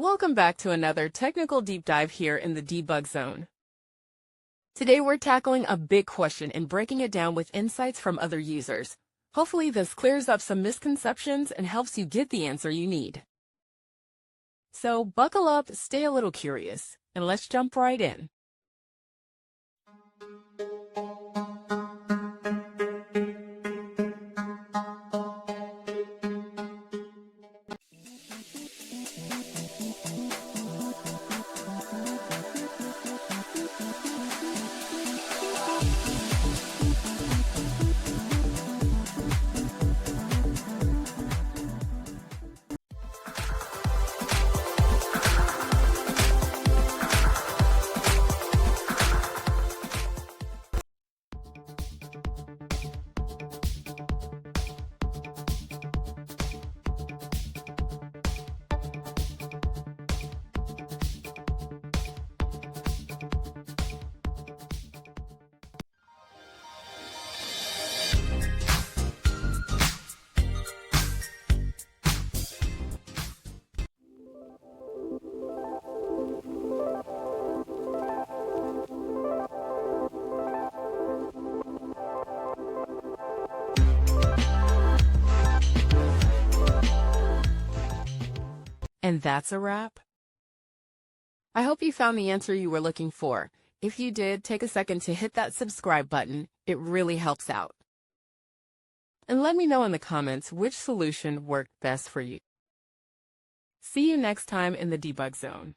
Welcome back to another technical deep dive here in the debug zone. Today we're tackling a big question and breaking it down with insights from other users. Hopefully this clears up some misconceptions and helps you get the answer you need. So buckle up, stay a little curious, and let's jump right in. And that's a wrap. I hope you found the answer you were looking for. If you did, take a second to hit that subscribe button. It really helps out. And let me know in the comments which solution worked best for you. See you next time in the debug zone.